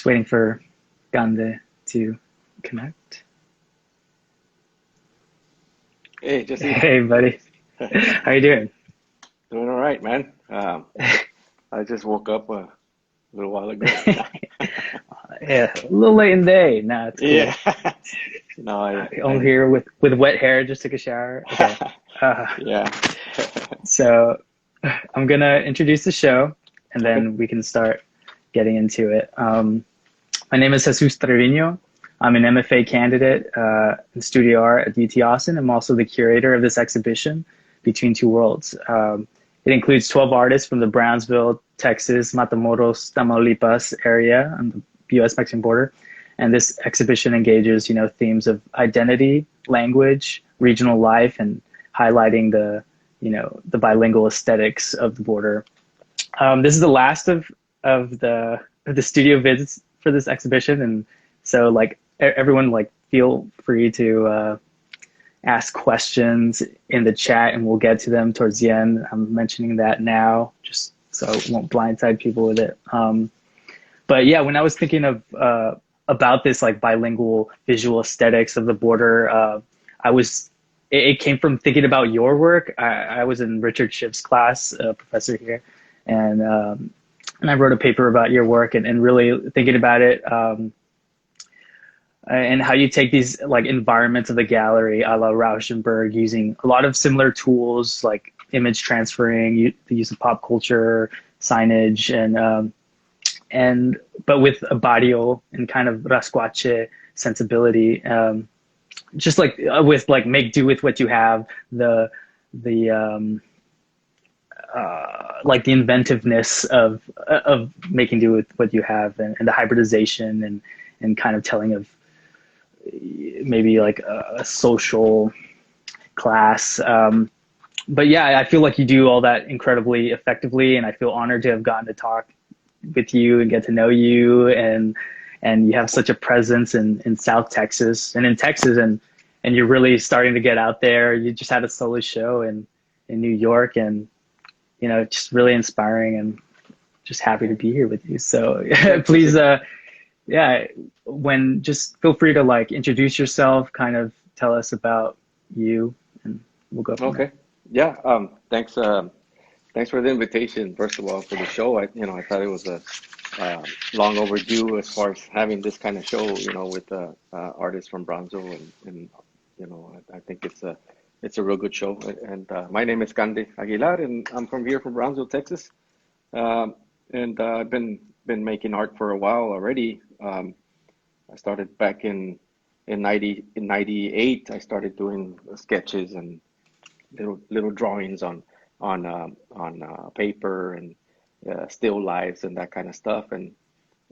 waiting for Cande to connect. Hey, Jesse. Hey, buddy. How you doing? Doing all right, man. I just woke up a little while ago. Yeah, a little late in the day. Nah, it's Yeah. cool. No, I'm here with wet hair. Just took a shower. Okay. Uh, yeah. so I'm gonna introduce the show, and Okay. then we can start getting into it. My name is Jesus Trevino. I'm an MFA candidate in studio art at UT Austin. I'm also the curator of this exhibition, Between Two Worlds. It includes 12 artists from the Brownsville, Texas, Matamoros, Tamaulipas area on the U.S.-Mexican border. And this exhibition engages, themes of identity, language, regional life, and highlighting the bilingual aesthetics of the border. This is the last of the studio visits for this exhibition, and so everyone feel free to ask questions in the chat, and we'll get to them towards the end. I'm mentioning that now just so I won't blindside people with it. But yeah, when I was thinking of about this bilingual visual aesthetics of the border, I was it came from thinking about your work. I was in Richard Schiff's class, a professor here, and I wrote a paper about your work and really thinking about it. And how you take these environments of the gallery a la Rauschenberg, using a lot of similar tools like image transferring, the use of pop culture, signage, and but with a barrio and kind of rascuache sensibility, just with make do with what you have, the the inventiveness of making do with what you have, and the hybridization and kind of telling of maybe a social class. But yeah, I feel like you do all that incredibly effectively, and I feel honored to have gotten to talk with you and get to know you, and you have such a presence in South Texas and in Texas, and you're really starting to get out there. You just had a solo show in New York, and just really inspiring, and just happy to be here with you. So Thank you. please, yeah, when just feel free to introduce yourself, kind of tell us about you, and we'll go from there. Okay. Yeah. Thanks for the invitation, first of all, for the show. I thought it was a long overdue as far as having this kind of show, with artists from Bronzo, and I think it's a real good show. And my name is Cande Aguilar, and I'm from here from Brownsville, Texas. Um, and I've been making art for a while already. I started back in 98. I started doing sketches and little drawings on paper, and still lives and that kind of stuff. And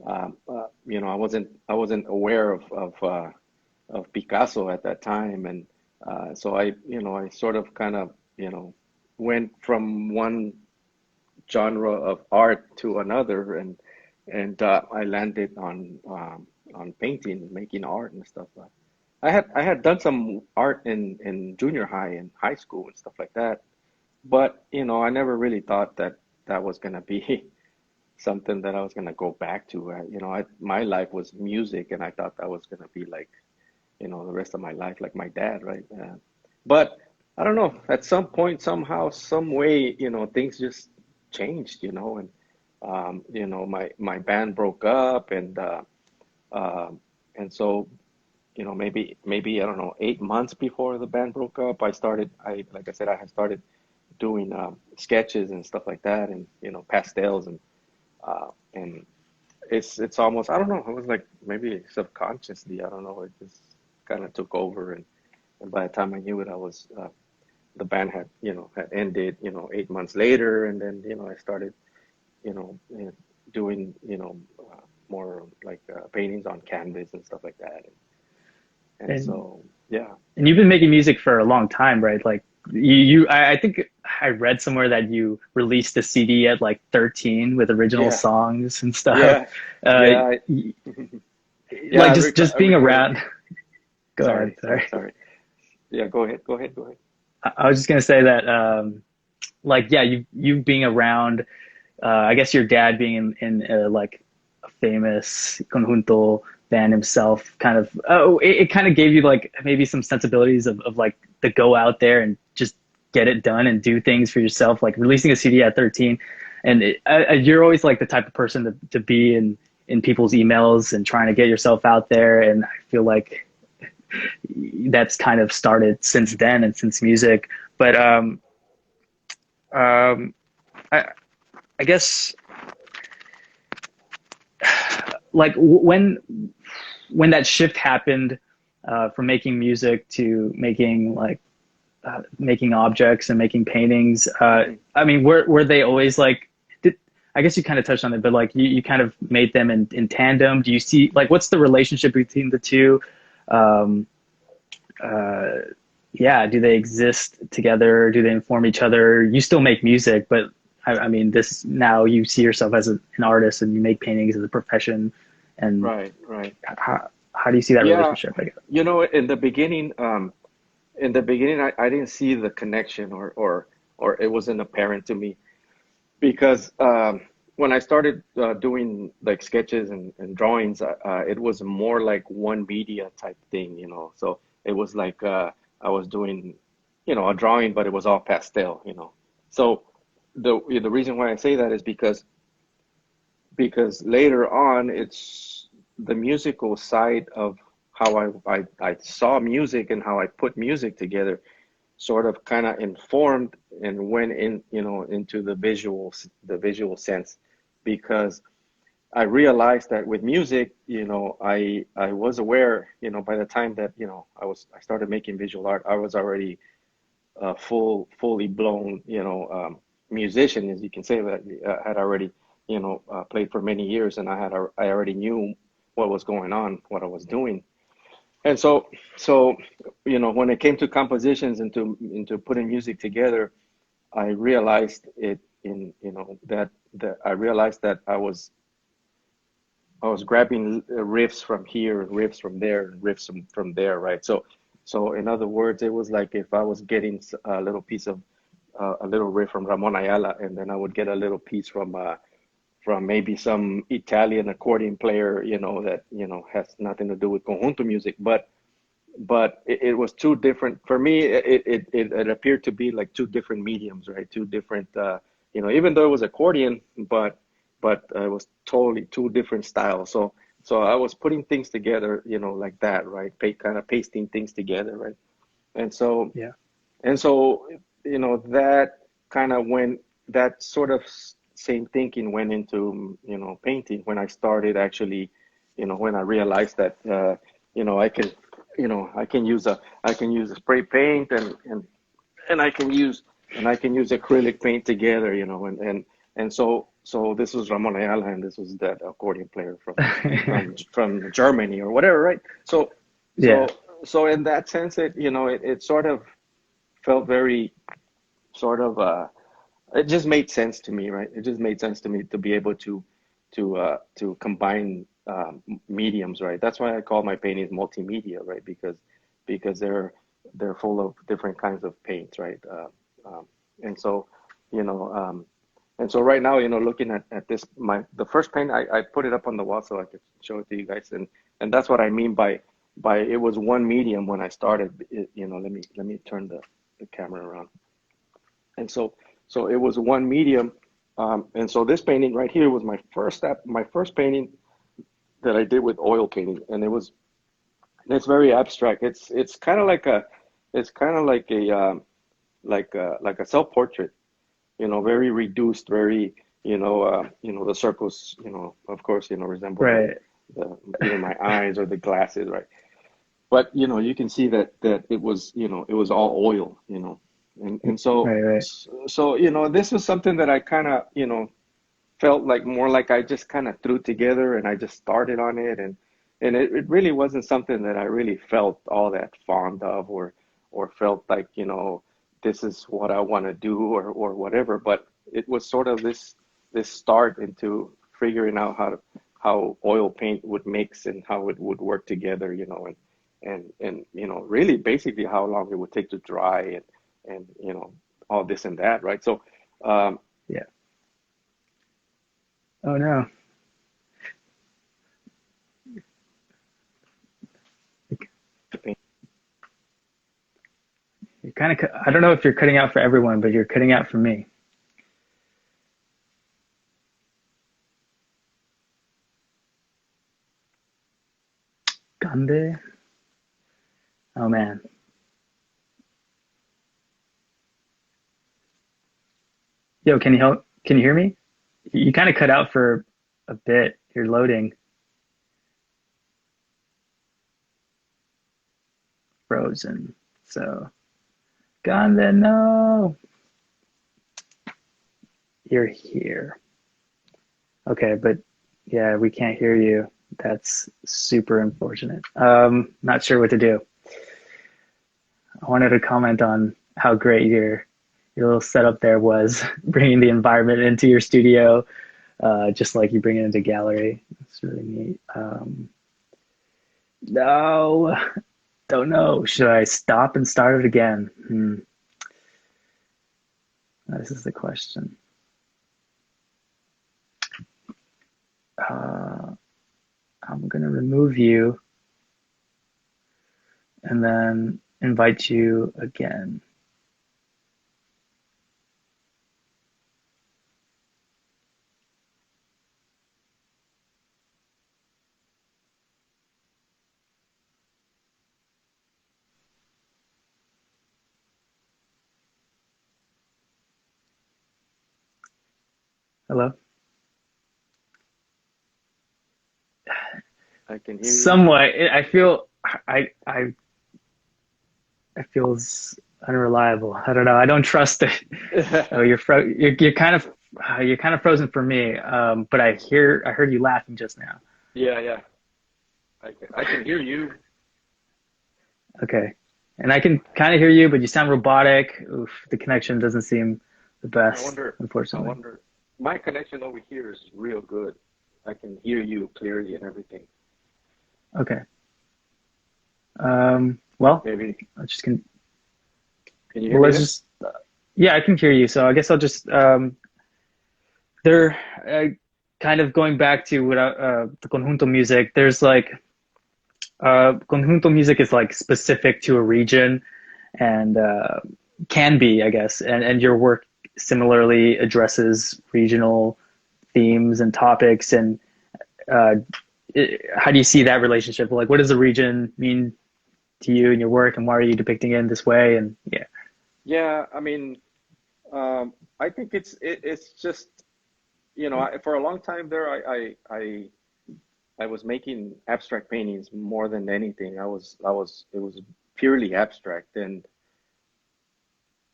I wasn't aware of Picasso at that time, and so I sort of kind of went from one genre of art to another, and I landed on painting, making art and stuff. I had done some art in junior high and high school and stuff like that, but I never really thought that that was gonna be something that I was gonna go back to. My life was music, and I thought that was gonna be like the rest of my life, like my dad, right? But I don't know. At some point, somehow, some way, things just changed, and my band broke up, and so maybe I don't know, 8 months before the band broke up, I like I said, I had started doing sketches and stuff like that, and pastels, and it's almost, I don't know, it was like maybe subconsciously, I don't know, it just kind of took over, and by the time I knew it, I was the band had ended 8 months later, and then I started doing more like paintings on canvas and stuff like that, and And so yeah. and you've been making music for a long time, right? I think I read somewhere that you released a CD at 13 with original Yeah, songs and stuff. yeah, Uh, yeah. Yeah, just I being recorded. around. Go ahead, Sorry, sorry, sorry. sorry. Yeah, go ahead, go ahead, go ahead. I was just gonna say that, yeah, you being around. I guess your dad being in a famous conjunto band himself. Kind of, oh, it kind of gave you like maybe some sensibilities of like the go out there and just get it done and do things for yourself. Like releasing a CD at 13, and you're always like the type of person to be in people's emails and trying to get yourself out there. And I feel like that's kind of started since then and since music. But um, I, I guess like when that shift happened from making music to making like making objects and making paintings. Mhm. I mean, were they always like? I guess you kind of touched on it, but like you kind of made them in tandem. Do you see like what's the relationship between the two? Um, uh, yeah, do they exist together? Do they inform each other? You still make music, but I mean, this now you see yourself as an artist and you make paintings as a profession. And Right, right. how do you see that Yeah, relationship? I guess. in the beginning, I didn't see the connection, or it wasn't apparent to me because when I started doing like sketches and drawings, it was more like one media type thing, you know. So it was like I was doing, you know, a drawing, but it was all pastel, you know. So the reason why I say that is because later on, it's the musical side of how I saw music and how I put music together sort of kind of informed and went in, you know, into the visual sense, because I realized that with music, you know, I was aware, you know, by the time that, you know, I started making visual art, I was already a fully blown, you know, musician, as you can say, that had already, you know, played for many years, and I already knew what was going on, what I was doing. And so, you know, when it came to compositions and into putting music together, I realized it in, you know, that I realized that I was grabbing riffs from here, riffs from there, and riffs from there, right? So in other words, it was like if I was getting a little piece of a little riff from Ramon Ayala, and then I would get a little piece from maybe some Italian accordion player, you know, that, you know, has nothing to do with conjunto music, but it was two different for me. It appeared to be like two different mediums, right? Two different, you know, even though it was accordion, but it was totally two different styles. So I was putting things together, you know, like that, right? Kind of pasting things together, right? And so Yeah. and so, you know, that kind of went, that sort of same thinking went into, you know, painting when I started actually, you know, when I realized that, you know, I can, you know, I can use a spray paint and I can use acrylic paint together, you know, and so this was Ramon Ayala and this was that accordion player from Germany or whatever, right? So Yeah. so so in that sense, it, you know, it sort of felt very sort of it just made sense to me, right? It just made sense to me to be able to combine mediums, right? That's why I call my paintings multimedia, right? Because they're full of different kinds of paints, right? And so, you know, and so right now, you know, looking at this, the first paint, I put it up on the wall so I could show it to you guys, and that's what I mean by it was one medium when I started. You know, let me turn the camera around. And so it was one medium, and so this painting right here was my first step, my first painting that I did with oil painting, and it's very abstract. It's kind of like it's kind of like a self portrait, you know, very reduced, very, you know, the circles, you know, of course, you know, resemble Right. the either my eyes or the glasses, right? But you know, you can see that it was, you know, it was all oil, you know, and so Right. Right. so you know, this was something that I kind of, you know, felt like more like I just kind of threw together and I just started on it, and it really wasn't something that I really felt all that fond of, or felt like, you know, this is what I want to do, or whatever. But it was sort of this start into figuring out how oil paint would mix and how it would work together, you know, and you know, really basically how long it would take to dry, and you know, all this and that, right? So um, Yeah. Oh no. You're kind of, I don't know if you're cutting out for everyone, but you're cutting out for me. Cande? Oh man. Yo, can you help? Can you hear me? You kind of cut out for a bit. You're loading. Frozen. So, Cande, no. You're here. Okay, but yeah, we can't hear you. That's super unfortunate. Not sure what to do. I wanted to comment on how great your little setup there was, bringing the environment into your studio, just like you bring it into gallery. It's really neat. No, don't know. Should I stop and start it again? This is the question. Uh, I'm gonna remove you and then invite you again. Hello? I can hear you. Somewhat. I feel I it feels unreliable. I don't know. I don't trust it. Oh, you're kind of frozen for me. But I heard you laughing just now. Yeah, yeah. I can hear you. Okay. And I can kind of hear you, but you sound robotic. Oof, the connection doesn't seem the I best, wonder, I unfortunately. wonder. My connection over here is real good. I can hear you clearly and everything. Okay. Well, Maybe, I just can. can you hear Well, me let's there? just. Yeah, I can hear you. So I guess I'll just. They're kind of going back to what the conjunto music. There's like conjunto music is like specific to a region and can be, I guess, and your work similarly addresses regional themes and topics. And uh, how do you see that relationship? Like, what does the region mean to you in your work, and why are you depicting it in this way? And yeah, Yeah, I mean, I think it's just, for a long time there, I was making abstract paintings more than anything. It was purely abstract. And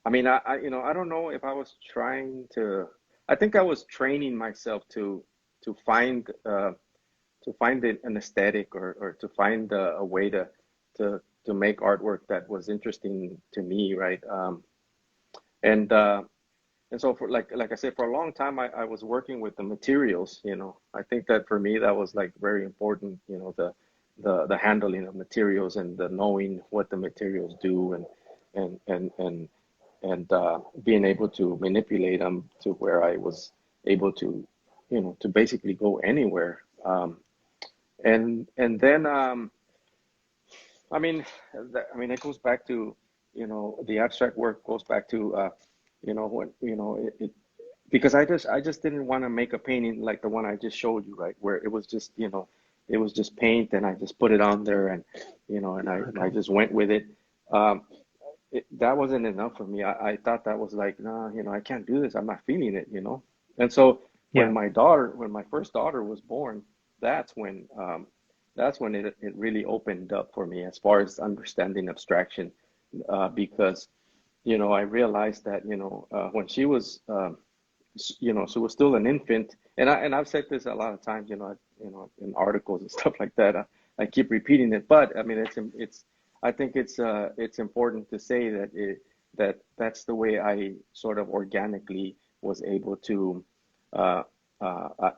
I mean, I don't know if I was trying to, I think I was training myself to find, an aesthetic, or to find a way to make artwork that was interesting to me, right? And, uh, and so for like I said, for a long time, I was working with the materials. I think that for me, that was like very important, the handling of materials and the knowing what the materials do, and and and being able to manipulate them to where I was able to basically go anywhere. And then I mean, it goes back to, the abstract work goes back to, what, because I just didn't want to make a painting like the one I just showed you, right? Where it was just, it was just paint, and I just put it on there, and I okay, just went with it. Um, that wasn't enough for me. I thought that was like, nah, I can't do this. I'm not feeling it. And so yeah, when my first daughter was born, that's when, it really opened up for me as far as understanding abstraction, because, I realized that, when she was, she was still an infant, and I've said this a lot of times, in articles and stuff like that. I keep repeating it, but I mean, I think it's important to say that's the way I sort of organically was able to, uh,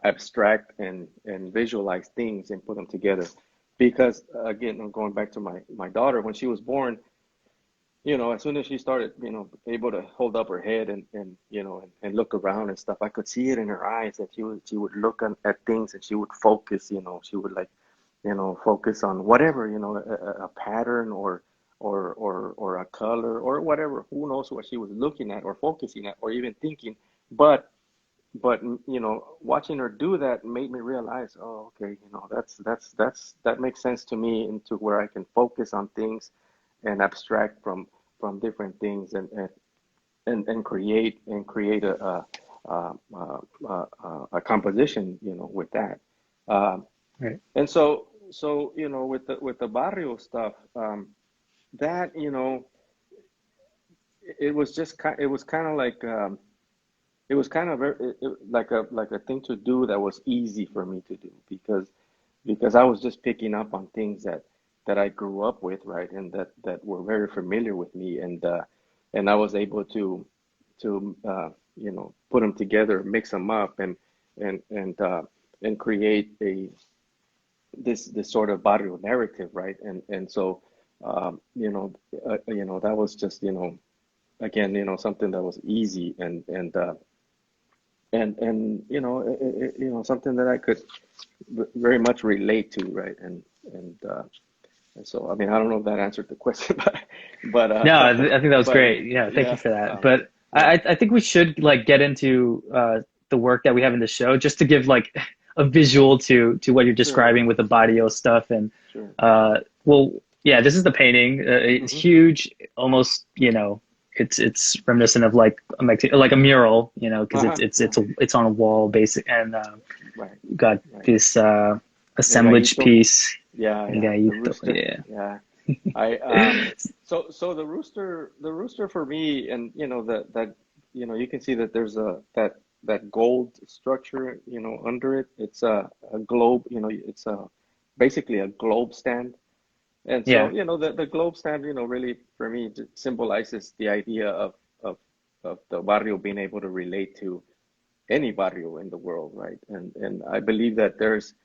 abstract and visualize things and put them together. Because again, I'm going back to my daughter. When she was born, as soon as she started, able to hold up her head, and look around and stuff, I could see it in her eyes that she would look at things, and she would focus. She would like, focus on whatever, a pattern or a color or whatever. Who knows what she was looking at or focusing at or even thinking. But watching her do that made me realize, oh, okay, that makes sense to me, into where I can focus on things and abstract from different things, and create a composition, with that. Um, Right. and so with the barrio stuff, that it was just it was kind of like, it was kind of like a thing to do that was easy for me to do, because I was just picking up on things that I grew up with, right, and that were very familiar with me, and I was able to put them together, mix them up, and create this sort of barrio narrative, right, and so, that was just, again, something that was easy, and something that I could very much relate to, right, and so, I mean, I don't know if that answered the question, No, I think that was but great. Yeah, thank you yeah, for that. But yeah, I think we should like get into the work that we have in the show just to give like a visual to what you're sure, describing with the barrio stuff. And sure, well, yeah, this is the painting. It's hmm, huge, almost, it's reminiscent of like a mural, because uh-huh, uh, it's on a wall, basic, and right, got right, this El assemblage Gallito, piece. yeah, El yeah, the Gallito, rooster, yeah. yeah. I So the rooster for me, and that you can see that there's that gold structure, under it. It's a globe, it's a basically a globe stand. And so, Yeah. the globe stand, really for me symbolizes the idea of the barrio being able to relate to any barrio in the world, right? And I believe that there's,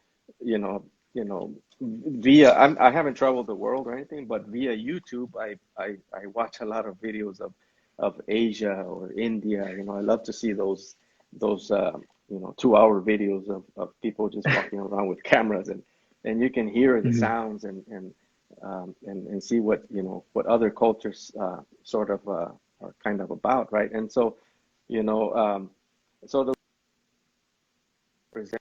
you know, I haven't traveled the world or anything, but via YouTube, I watch a lot of videos of Asia or India. I love to see those 2-hour videos of people just walking around with cameras, and you can hear the Mhm. sounds, and see what other cultures sort of are kind of about, right? And so, you know. So the present,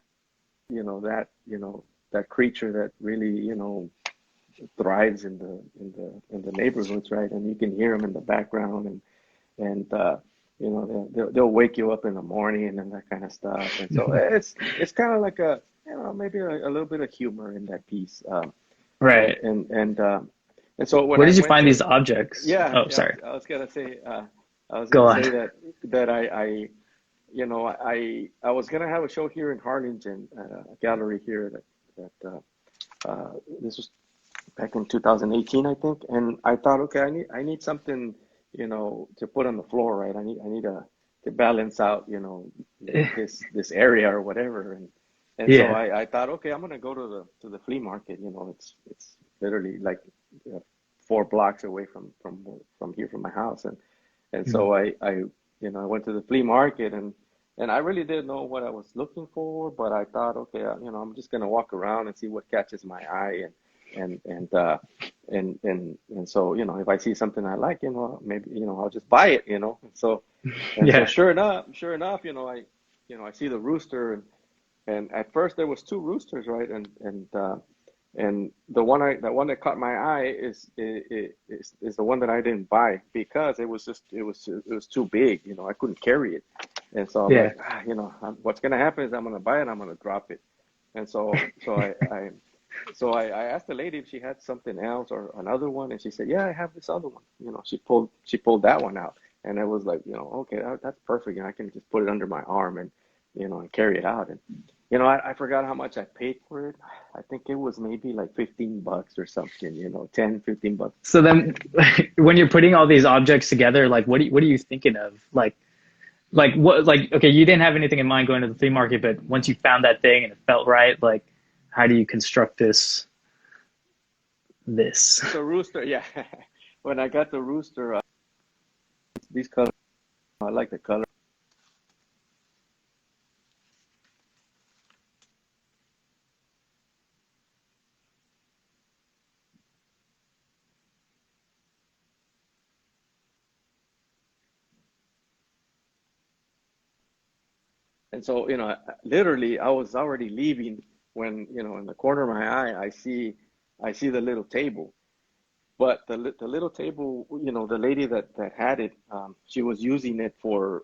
that creature that really, thrives in the neighborhoods, right? And you can hear them in the background, and they'll wake you up in the morning and that kind of stuff. And so it's kind of like maybe a little bit of humor in that piece. And Right. and and uh, and so when Where I did you went find to, these objects? yeah, Oh, yeah, sorry. I was Go gonna on. say that I was gonna have a show here in Harlingen at a gallery here this was back in 2018, I think, and I thought, okay, I need something, to put on the floor, right? I need to balance out, this area or whatever, and so Yeah. I thought, okay, I'm gonna go to the flea market. It's literally like, 4 blocks away from here, from my house, and Mhm. so I went to the flea market, and I really didn't know what I was looking for, but I thought, okay, I'm just gonna walk around and see what catches my eye, and and uh, and so, if I see something I like, maybe, I'll just buy it, and so Yeah. sure enough, I see the rooster, and at first there was two roosters, right, and the one that caught my eye is the one that I didn't buy, because it was too big. I couldn't carry it, and so I'm Yeah. like, what's gonna happen is I'm gonna buy it, I'm gonna drop it, and so I asked the lady if she had something else or another one, and she said, yeah, I have this other one. She pulled that one out, and it was like, okay, that's perfect, and I can just put it under my arm, and carry it out, and I forgot how much I paid for it. I think it was maybe like $15 or something, 10, $15. So then, when you're putting all these objects together, like what are you thinking of? Like what? Like, okay, you didn't have anything in mind going to the flea market, but once you found that thing and it felt right, like how do you construct this? The rooster, yeah. When I got the rooster, these colors, I like the color. And so, literally, I was already leaving when, in the corner of my eye, I see the little table. But the little table, the lady that had it, she was using it for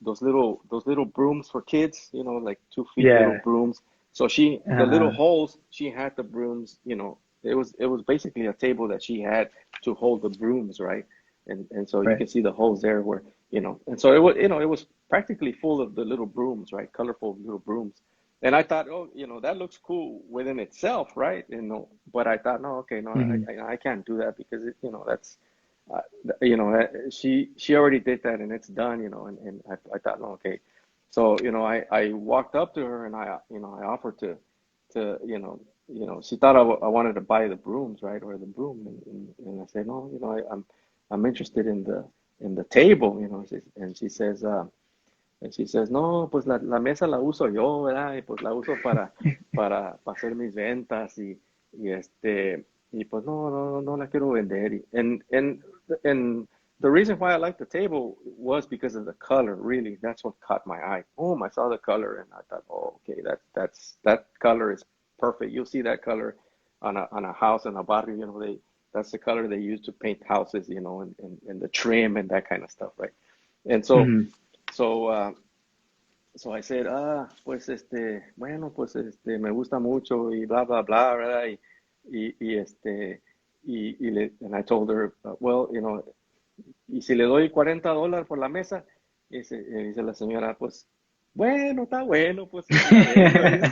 those little brooms for kids, like 2 feet little Yeah. brooms. So the little Uh, holes, she had the brooms, it was basically a table that she had to hold the brooms, right? And so you right. can see the holes there where, and so it was practically full of the little brooms, right? Colorful little brooms. And I thought, oh, that looks cool within itself, right? But I thought, no, okay, no, Hmm. I can't do that because that's, uh, she already did that and it's done, and I thought, no, okay. So, I walked up to her and I offered to, she thought I wanted to buy the brooms, right? Or the broom. And I said, no, I'm interested in the table, and she says, no, pues la mesa la uso yo, ¿verdad? Y pues la uso para hacer mis ventas y pues no la quiero vender. And the reason why I liked the table was because of the color, really. That's what caught my eye. Boom, I saw the color and I thought, oh, okay, that color is perfect. You'll see that color on a house in a barrio, that's the color they use to paint houses, and the trim and that kind of stuff, right? And so Hmm. so, uh, so I said, pues bueno, pues me gusta mucho y blah, blah, blah, ¿verdad? And I told her, well, y si le doy $40 por la mesa, y dice la señora, pues, bueno, está bueno, pues si se la vendo. But,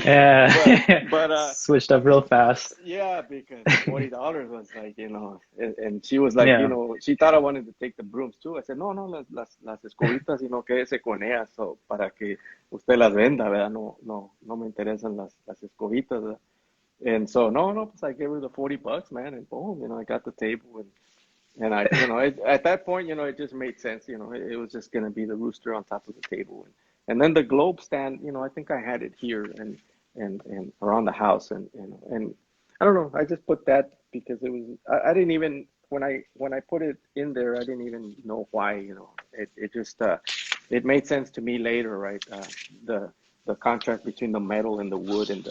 Yeah. but, Switched up real fast. yeah, because $40 was like, and she was like, Yeah. she thought I wanted to take the brooms too. I said, no, no, las escobitas, quédese con ellas, so, para que usted las venda, ¿verdad? No, no, no me interesan las escobitas, ¿verdad? And so, no, no, pues I gave her the $40, man, and boom, I got the table, and at that point, it just made sense, it was just gonna be the rooster on top of the table, and then the globe stand, I think I had it here and around the house, and I don't know, I just put that because it was I didn't even when I put it in there, I didn't even know why, it just it made sense to me later, right? The the contrast between the metal and the wood and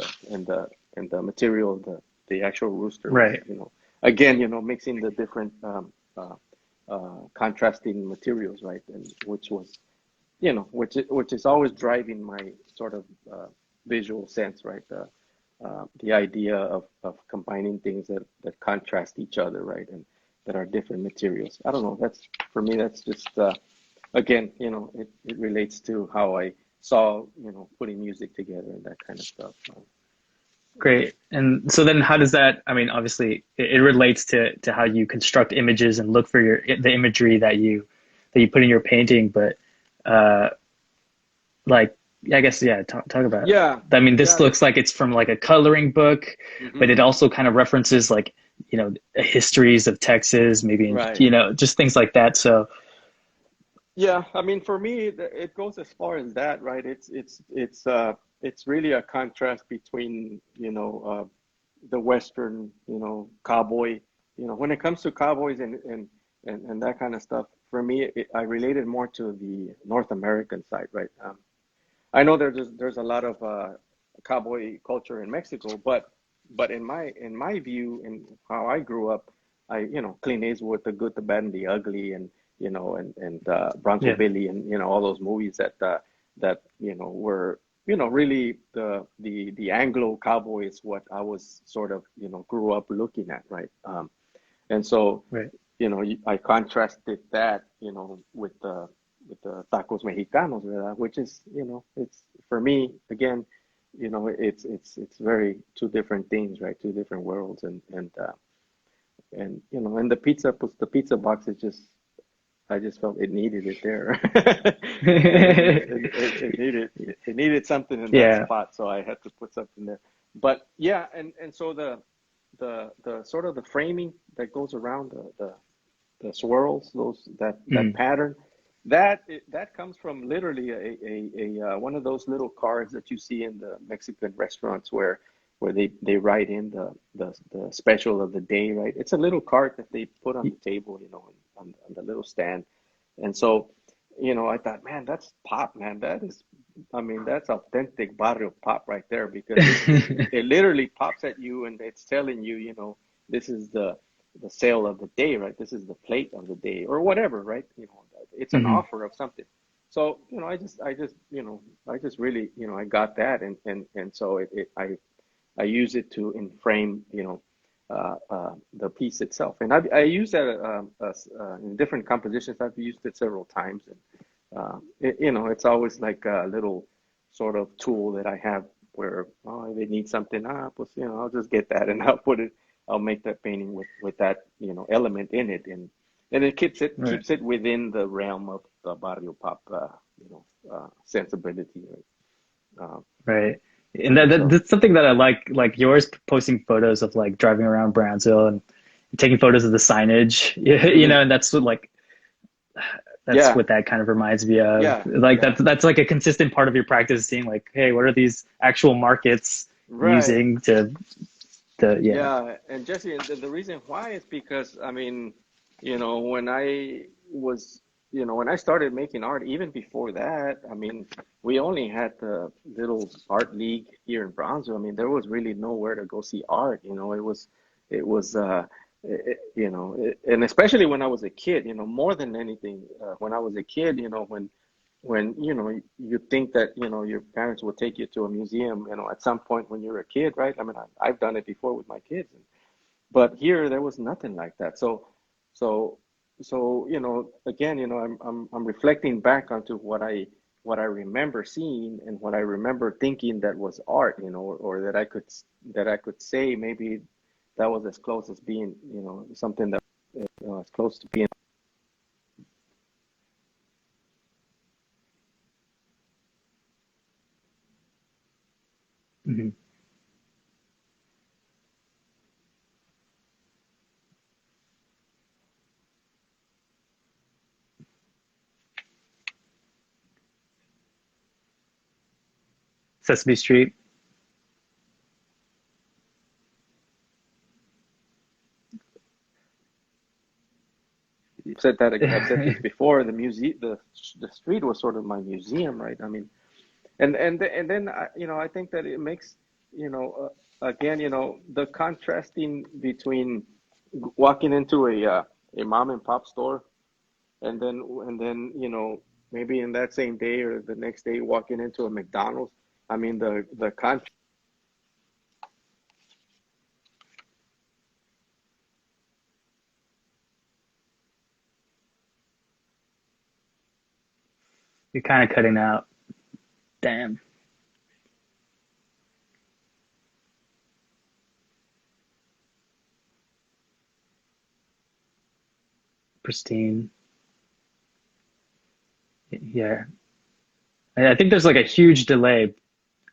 the material of the actual rooster was, Right. again, mixing the different contrasting materials, right? And which is always driving my sort of visual sense, right? The idea of combining things that contrast each other, right? And that are different materials. I don't know. That's for me. That's just again, it relates to how I saw, putting music together and that kind of stuff. Great. And so then how does that, I mean, obviously it relates to how you construct images and look for the imagery that you put in your painting, but uh like I guess yeah, talk about Yeah, I mean this yeah. looks like it's from like a coloring book, but Hmm. it also kind of references like, histories of Texas, maybe Right. just things like that. So Yeah, I mean, for me, it goes as far as that, right? It's really a contrast between, the Western, cowboy. When it comes to cowboys and that kind of stuff, for me, I related more to the North American side, right? I know there's a lot of cowboy culture in Mexico, but in my view, in how I grew up, Clint Eastwood, The Good, the Bad, and the Ugly, and Bronco yeah. Billy, and all those movies that were really the Anglo cowboy is what I was sort of grew up looking at, right? And so Right. I contrasted that, with the tacos mexicanos, ¿verdad? Which is, it's for me again, it's very two different things, right? Two different worlds, and the pizza box is just, I just felt it needed it there. It needed something in that Yeah. spot, so I had to put something there. But yeah, and so the sort of the framing that goes around the swirls, that Mm. pattern, that comes from literally a one of those little cards that you see in the Mexican restaurants where they write in the special of the day, right? It's a little card that they put on the table, on the little stand, and so I thought, man, that's pop, man. That is, I mean, that's authentic barrio pop right there because it literally pops at you and it's telling you, this is the sale of the day, right? This is the plate of the day or whatever, right? It's an Hmm. offer of something. So, I just really, I got that and so I use it to frame, the piece itself. And I use that in different compositions. I've used it several times, and it's always like a little sort of tool that I have where they need something. Pues, I'll just get that and I'll put it. I'll make that painting with that element in it, and it Right. keeps it within the realm of the barrio pop sensibility. Right? Right. And So that's something that I like yours posting photos of like driving around Brownsville and taking photos of the signage, mhm. and that's what like that's Yeah, what that kind of reminds me of. yeah, Like yeah. that's like a consistent part of your practice, seeing like, hey, what are these actual markets Right. using to yeah. Yeah, and Jesse, and the reason why is because I mean, when I was, when I started making art, even before that, I mean, we only had the little art league here in Brownsville. I mean, there was really nowhere to go see art. It was, and especially when I was a kid, more than anything, when I was a kid, when you think that your parents will take you to a museum at some point when you're a kid, right? I mean, I've done it before with my kids, but here there was nothing like that. So again, I'm reflecting back onto what I remember seeing and what I remember thinking that was art, or that I could say maybe that was as close as being something that as close to being. Mhm. Sesame Street. I've said this before. The street was sort of my museum, right? I mean, and then I think that it makes again the contrasting between walking into a mom and pop store and then maybe in that same day or the next day walking into a McDonald's. I mean the con. You're kind of cutting out. Damn. Pristine. Yeah. I think there's like a huge delay.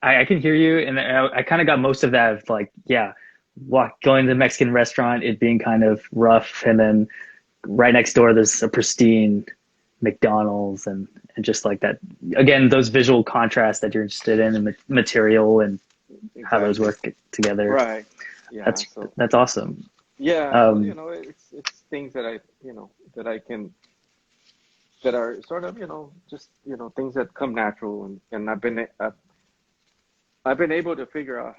I can hear you, and I kind of got most of that of like, yeah, going to the Mexican restaurant, it being kind of rough, and then right next door there's a pristine McDonald's, and just like that. Again, those visual contrasts that you're interested in, and material, and how those Exactly. work together. Right. Yeah. That's So that's awesome. yeah. So Um, it's things that that I can that are sort of just things that come natural, and I've been able to figure out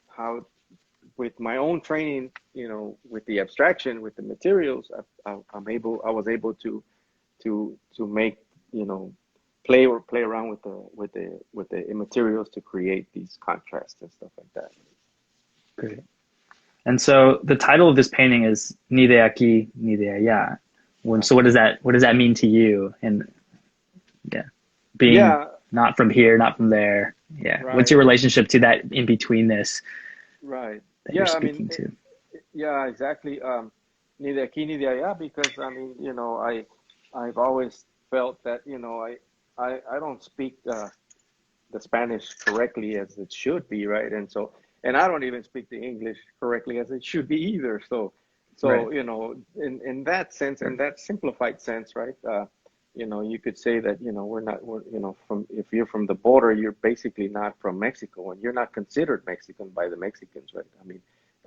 how with my own training, with the abstraction, with the materials, I was able to make, you know, play around with the materials to create these contrasts and stuff like that. Great. And so the title of this painting is Ni de aquí, ni de allá. So Okay. what does that mean to you? And yeah, being Yeah. not from here, not from there. Yeah. What's Right. your relationship to that in betweenness Right. that you're Yeah. I mean, speaking to? yeah. Exactly. Ni de aquí ni de allá, because I mean, I've always felt that I don't speak the Spanish correctly as it should be, right? And I don't even speak the English correctly as it should be either. Right. In that sense, in that simplified sense, right? You could say that we're from if you're from the border, you're basically not from Mexico, and you're not considered Mexican by the Mexicans, right?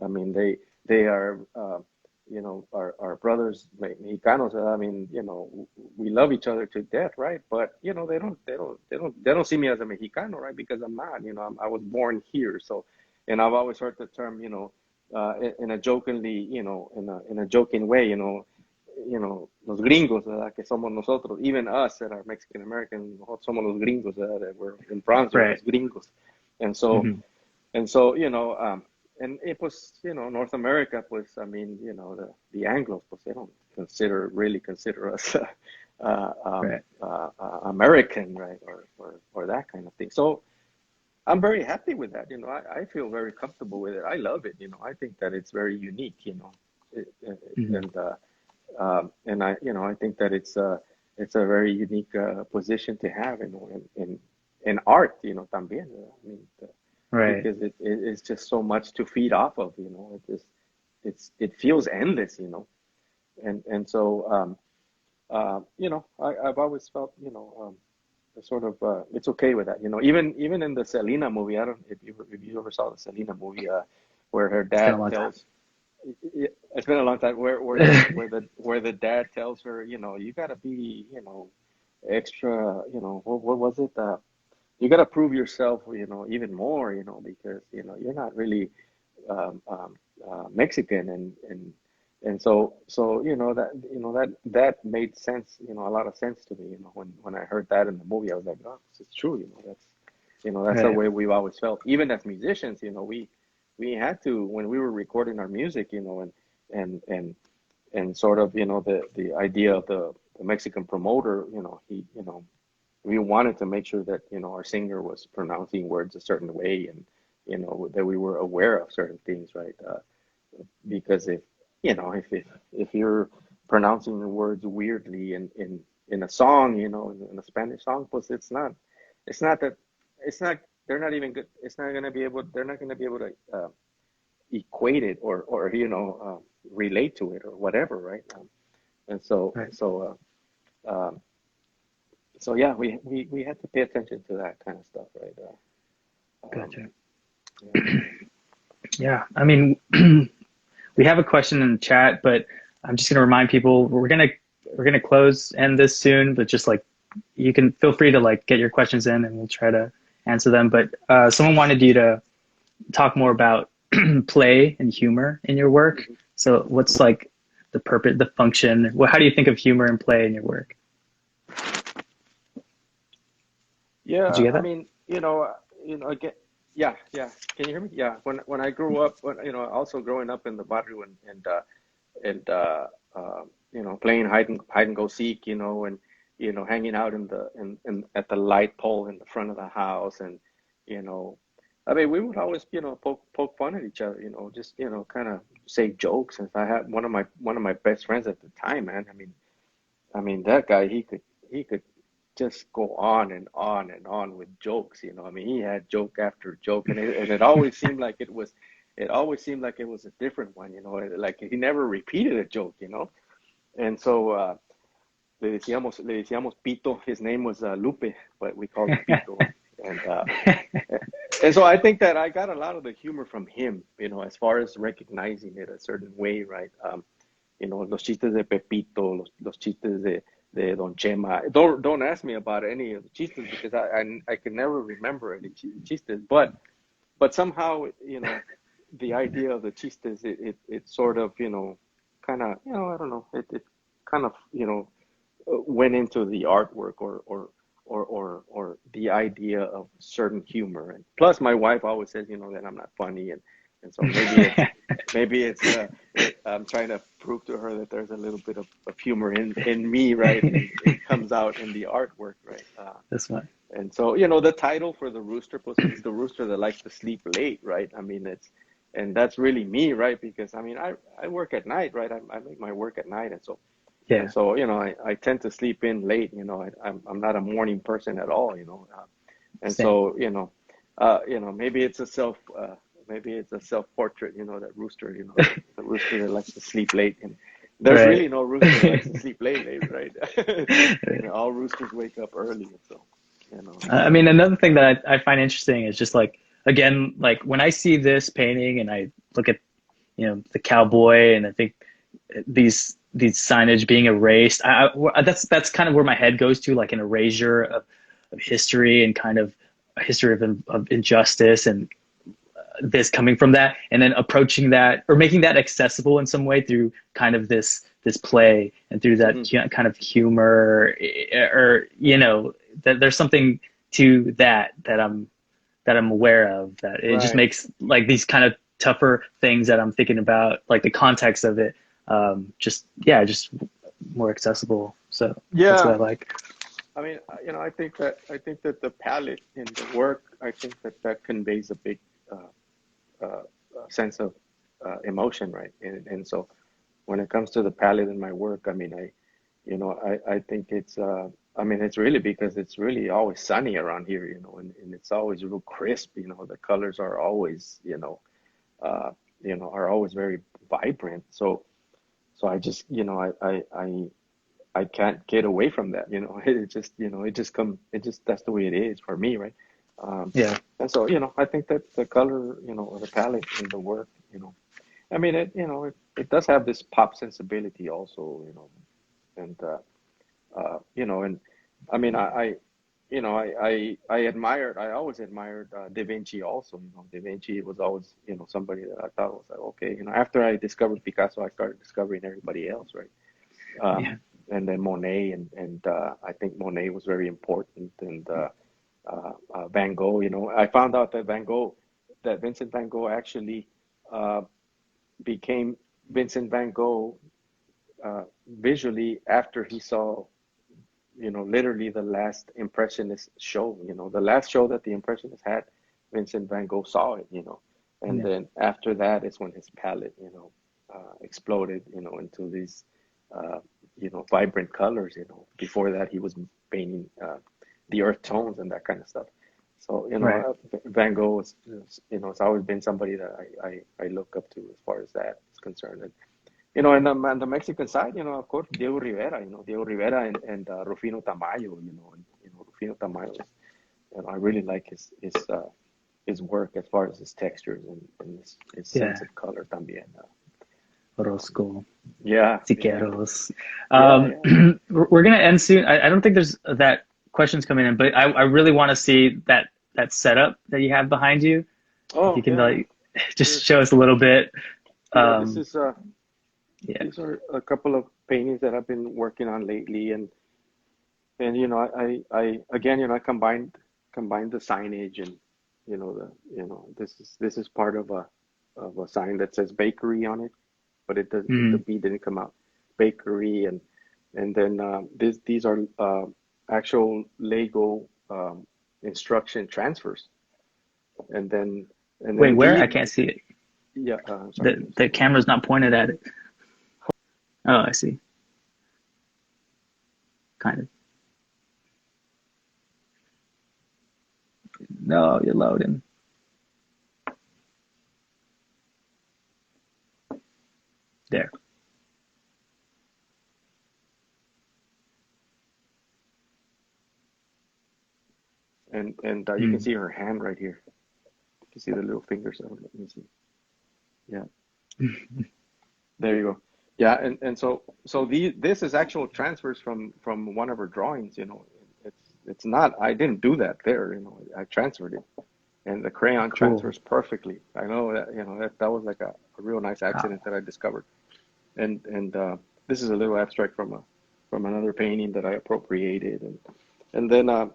I mean, they are. our brothers, Mexicanos, I mean, we love each other to death, right? But, they don't see me as a Mexicano, right? Because I'm not, I was born here. So, and I've always heard the term, in a jokingly, in a joking way, los gringos, ¿verdad? Que somos nosotros, even us that are Mexican American, nosotros somos los gringos, ¿verdad? That we're in France, we're Right. los gringos. And so, Hmm. and so, and it was, North America, pues, I mean, the Anglos, pues, they don't really consider us Right. American, right, or that kind of thing. So I'm very happy with that. I feel very comfortable with it. I love it. I think that it's very unique. Hmm. And I think that it's a very unique position to have, in art, también. I mean, Right. because it's just so much to feed off of. It feels endless. And so I've always felt sort of it's okay with that. Even in the Selena movie, I don't if you ever saw the Selena movie, where her It's been a dad long time. tells it's been a long time where the dad tells her, you gotta be, extra, what was it? You gotta prove yourself, even more, because you're not really Mexican, and so that made sense, a lot of sense to me, when I heard that in the movie. I was like, oh, this is true, that's the Right. way we've always felt, even as musicians. We had to, when we were recording our music, and and and sort of, the idea of the Mexican promoter, we wanted to make sure that, our singer was pronouncing words a certain way, and that we were aware of certain things, right? Because if you're pronouncing the words weirdly in a song, in a Spanish song, plus it's not that it's not they're not even good. It's not gonna be able. They're not gonna be able to equate it, or relate to it, or whatever, right? And so Right. so um, so yeah, we had to pay attention to that kind of stuff, right? Um, Gotcha. yeah. Yeah. I mean, we have a question in the chat, but I'm just gonna remind people we're gonna close end this soon, but just like you can feel free to like get your questions in and we'll try to answer them. But someone wanted you to talk more about play and humor in your work. Mhm. So what's like the purpose, the function? How do you think of humor and play in your work? Did you Yeah, get I that? mean, again, yeah, yeah. Can you hear me? Yeah. When I grew up, also growing up in the barrio, and playing hide and go seek, and hanging out in at the light pole in the front of the house, and you know, I mean, we would always, poke fun at each other, just, kind of say jokes. And I had one of my best friends at the time, man. I mean, that guy, he could just go on and on and on with jokes. I mean, he had joke after joke, and it always seemed like it was a different one. Like he never repeated a joke. And so le decíamos Pito. His name was Lupe, but we called him Pito. And so I think that I got a lot of the humor from him. As far as recognizing it a certain way, right? Los chistes de Pepito, los chistes de Don Chema. Don't ask me about any of the chistes, because I can never remember any chistes. But somehow, the idea of the chistes, it sort of, kind of, I don't know, it kind of, went into the artwork, or the idea of certain humor. And plus, my wife always says, that I'm not funny, and so maybe it's I'm trying to prove to her that there's a little bit of humor in me, right? And it comes out in the artwork, right? This one. And so, the title for the rooster, pues, it's the rooster that likes to sleep late, right? I mean, and that's really me, right? Because I mean, I work at night, right? I make my work at night, and so and Yeah. so, I tend to sleep in late. I'm not a morning person at all. And Same. so, maybe it's a self portrait. That rooster. The rooster that likes to sleep late, and there's Right. really no rooster that likes to sleep late, right? All roosters wake up early, so I mean, another thing that I find interesting is just like, again, like when I see this painting and I look at, the cowboy and I think these signage being erased. That's kind of where my head goes to, like an erasure of history and kind of a history of injustice and this coming from that, and then approaching that or making that accessible in some way through kind of this play and through that Hmm. kind of humor, or that there's something to that I'm aware of, that it just Right. makes like these kind of tougher things that I'm thinking about, like the context of it, just yeah, just more accessible. So that's what Yeah. I like. I mean, I think that the palette in the work, I think that that conveys a big sense of emotion, right? And so when it comes to the palette in my work, I mean, I think I mean, it's really because it's really always sunny around here, and it's always real crisp, the colors are always, uh, are always very vibrant. So I just, I can't get away from that, it just, it just, that's the way it is for me, right? Um, Yeah, and so, I think that the color, or the palette in the work, I mean, it does have this pop sensibility also, and and I mean, I always admired Da Vinci also. Da Vinci was always, somebody that I thought was like, okay, after I discovered Picasso, I started discovering everybody else, right? yeah. Um, and then Monet, and I think Monet was very important, and Van Gogh, I found out that that Vincent Van Gogh actually uh, became Vincent Van Gogh visually after he saw, literally the last Impressionist show, the last show that the Impressionists had, Vincent van Gogh saw it, and Yeah. then after that is when his palette, exploded, into these, uh, vibrant colors, before that he was painting the earth tones and that kind of stuff. So, Right. Van Gogh it's always been somebody that I look up to as far as that is concerned. And the Mexican side, of course, Diego Rivera and Rufino Tamayo, Rufino Tamayo, I really like his work as far as his textures and his sense Yeah. of color también. Orozco, Yeah, yeah, Siqueiros. yeah, yeah. We're gonna end soon. I don't think there's that questions coming in, but I really want to see that setup that you have behind you. If Oh, you can yeah, like just sure. show us a little bit. Yeah, this Um, is yeah. these are a couple of paintings that I've been working on lately, and I again, I combined the signage and this is part of a sign that says bakery on it, but the Mm. B didn't come out. Bakery, and then these are actual Lego instruction transfers, and then and Wait, then where? the I can't see it. yeah, sorry, let The me see. the camera's not pointed at it. Oh, I see. Kind of. No, you're loading. There. And you can Mm. see her hand right here. You can see the little fingers. Oh, let me see. Yeah, there you go. Yeah, and so this is actual transfers from one of her drawings. It's not. I didn't do that there. I transferred it, and the crayon Cool. transfers perfectly. I know that that was like a real nice accident Wow. that I discovered. And this is a little abstract from another painting that I appropriated, and then I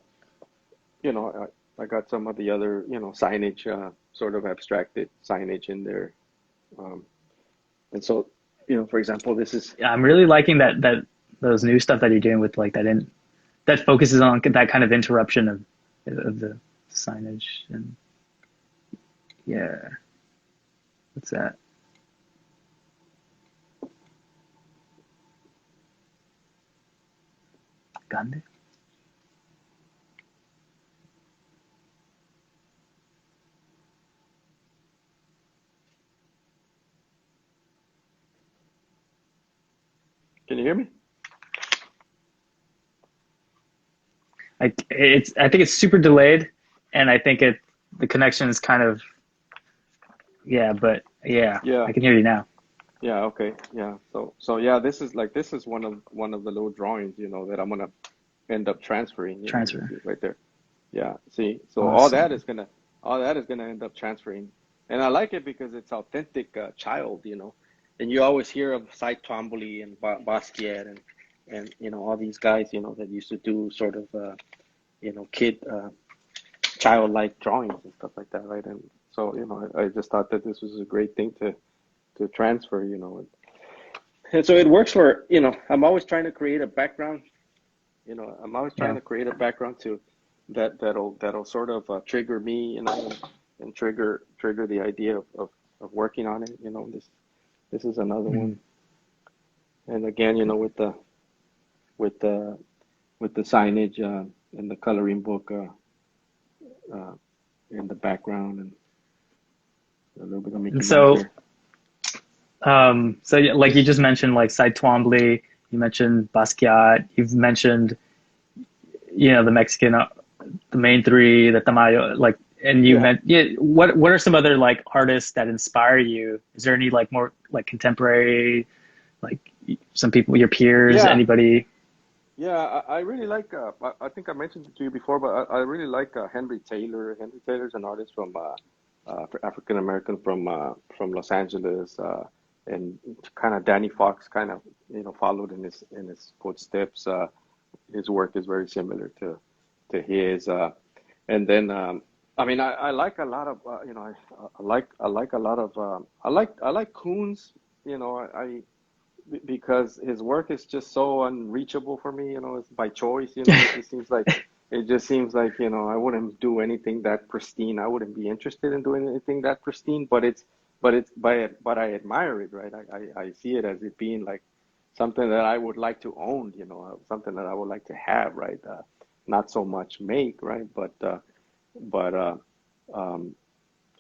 got some of the other signage, sort of abstracted signage in there. Um, and so, for example, this is Yeah, I'm really liking that those new stuff that you're doing with like that focuses on that kind of interruption of the signage. And yeah, what's that? Cande? can you hear me? I think it's super delayed, and I think the connection is kind of, yeah, but yeah, Yeah. I can hear you now. Yeah, okay. Yeah. So yeah, this is one of the little drawings, that I'm gonna end up transferring, you Transfer. see right there. Yeah, see. So Awesome. all that is gonna end up transferring. And I like it because it's authentic child, And you always hear of Cy Twombly and Basquiat and all these guys, that used to do sort of kid childlike drawings and stuff like that, right? And so, I just thought that this was a great thing to transfer, and so it works for, I'm always trying to create a background, I'm always trying Yeah. to create a background to that'll sort of trigger me, and trigger the idea of working on it, this is another one. Mhm. And again, with the with the signage and the coloring book uh, in the background and a little bit of And Mickey Mouse so, here. so yeah, like you just mentioned, like Cy Twombly, you mentioned Basquiat, you've mentioned, the Mexican, the main three, the Tamayo, like, and you Yeah. meant, yeah. What are some other like artists that inspire you? Is there any like more like contemporary, like some people, your peers, Yeah. anybody? Yeah, I really like. I think I mentioned it to you before, but I really like Henry Taylor. Henry Taylor's an artist from African American from Los Angeles, and kind of Danny Fox kind of followed in his footsteps. His work is very similar to his. And then I mean I like a lot of I like a lot of I like Coons. I because his work is just so unreachable for me, it's by choice, it just seems like, I wouldn't do anything that pristine. I wouldn't be interested in doing anything that pristine, but I admire it, right? I see it as it being like something that I would like to own, something that I would like to have, right? Not so much make, right? But um,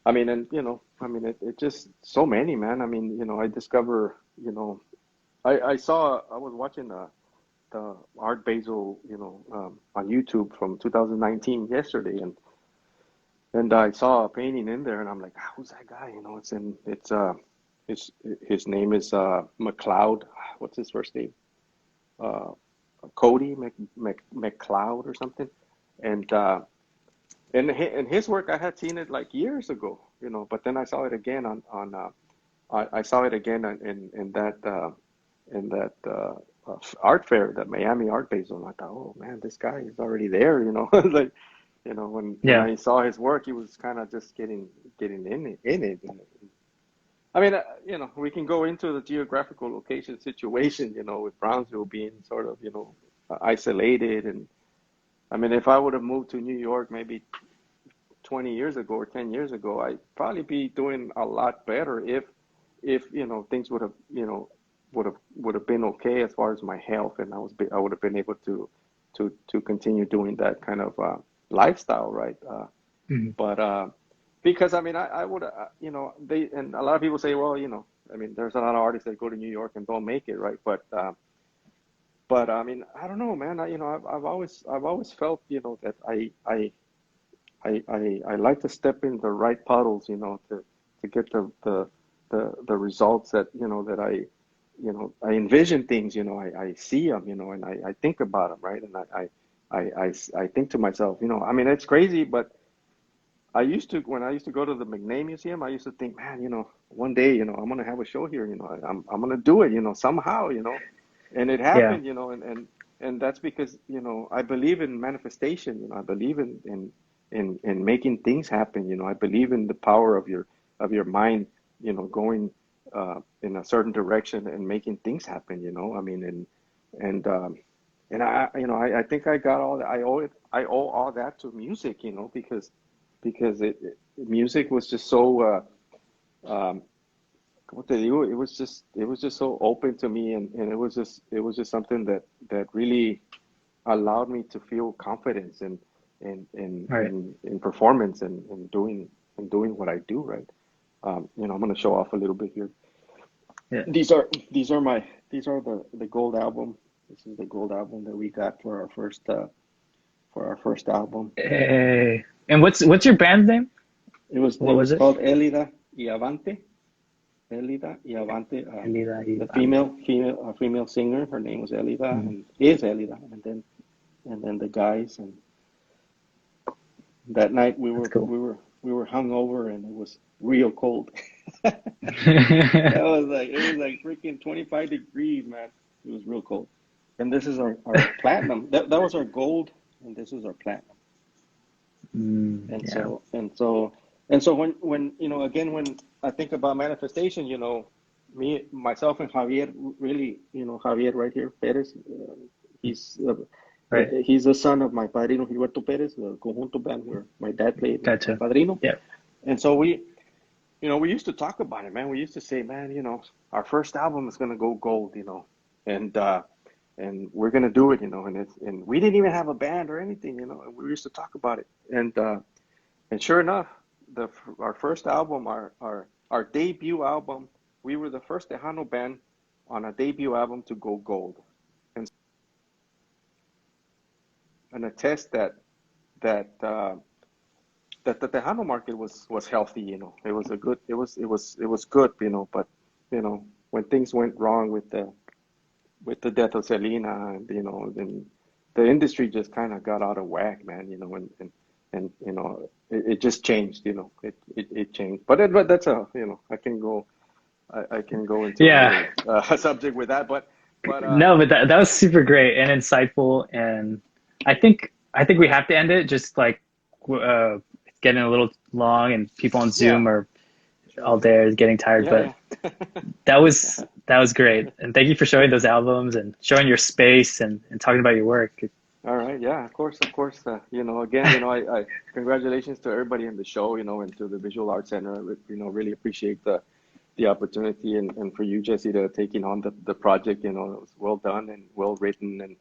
I mean, and it just so many, man. I mean, I discover, I was watching the Art Basel, on YouTube from 2019 yesterday, and I saw a painting in there, and I'm like, "Ah, who's that guy?" His his name is McLeod. What's his first name? Uh, Cody McLeod or something, and and his work I had seen it like years ago, but then I saw it again I saw it again in that art fair, that Miami Art Basel, and I thought, oh man, this guy is already there, like, when Yeah. I saw his work, he was kind of just getting in it. I mean, we can go into the geographical location situation, with Brownsville being sort of, isolated, and I mean, if I would have moved to New York maybe 20 years ago or 10 years ago, I'd probably be doing a lot better if things would have been okay as far as my health, and I would have been able to continue doing that kind of lifestyle, right? Mhm. But because I mean, I would they, and a lot of people say, well, I mean, there's a lot of artists that go to New York and don't make it, right? But I mean, I don't know, man. I've always felt, that I like to step in the right puddles, to get the results that, that I envision things, I see them, and I think about them, right? And I think to myself, I mean, it's crazy, but when I used to go to the McNay Museum, I used to think, man, one day, I'm gonna have a show here, I'm gonna do it, somehow, and it Yeah. happened, and that's because, I believe in manifestation, I believe in making things happen, I believe in the power of your mind, going in a certain direction and making things happen, I mean, and I think I got all that. I owe all that to music, because music was just so what they do. It was just so open to me, and it was just something that really allowed me to feel confidence Right. in performance and doing what I do, right. I'm gonna show off a little bit here. Yeah. These are the gold album. This is the gold album that we got for our first album. Hey. And what's your band name? It was What it was was it? called Elida y Avante. Elida Iavante, Elida y the Ante. female singer. Her name was Elida Mm, and is Elida, and then the guys. And that night that's cool. we were hungover and it was real cold. It was like freaking 25 degrees, man. It was real cold. And this is our platinum. That was our gold, and this is our platinum. And Yeah. so and so and so when again when I think about manifestation, me myself and Javier really, Javier right here, Perez, he's uh, Right. he's the son of my padrino Gilberto Perez, the conjunto band where my dad played, and my Gotcha. padrino. Yeah. And so we used to talk about it, man. We used to say, man, our first album is gonna go gold, and we're gonna do it, and we didn't even have a band or anything, and we used to talk about it. And sure enough, our first album, our debut album, we were the first Tejano band on a debut album to go gold, and attest that the Tejano market was healthy. It was a good, it was good, but when things went wrong with the death of Selena, and then the industry just kind of got out of whack, man. It just changed. It changed. But that's I can go into Yeah. another subject with that. But No, but that was super great and insightful, and I think we have to end it. Just like it's getting a little long, and people on yeah, Zoom are sure, all there getting tired. yeah, But yeah. that was great, and thank you for showing those albums and showing your space and talking about your work. All right, yeah, of course, of course. Again, I congratulations to everybody in the show, and to the Visual Arts Center. Really appreciate the opportunity, and for you, Jesse, to taking on the project. It was well done and well written, and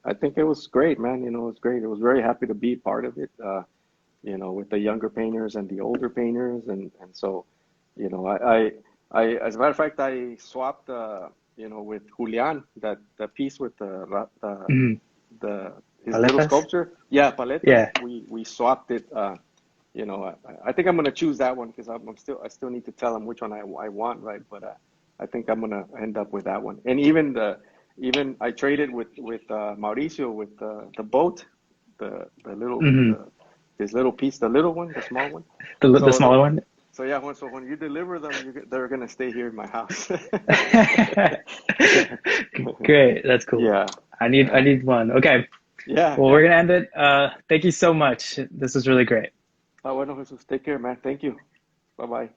I think it was great, man. It was great. I was very happy to be part of it. With the younger painters and the older painters, and so, as a matter of fact, I swapped, with Julian, that piece with Mhm. the his little Paletas? sculpture. Yeah, paletas. Yeah. We swapped it. I think I'm gonna choose that one because I still need to tell him which one I want, right? But I think I'm gonna end up with that one. And even I traded with Mauricio with the boat, the little Hmm. his little piece, the little one, the small one. The So smaller one. yeah, when you deliver them, they're gonna stay here in my house. Great. That's cool. Yeah, I yeah, need one. Okay. yeah, Well, we're yeah. gonna end it. Thank you so much. This was really great. Bueno, Jesús, take care, man. Thank you. Bye bye.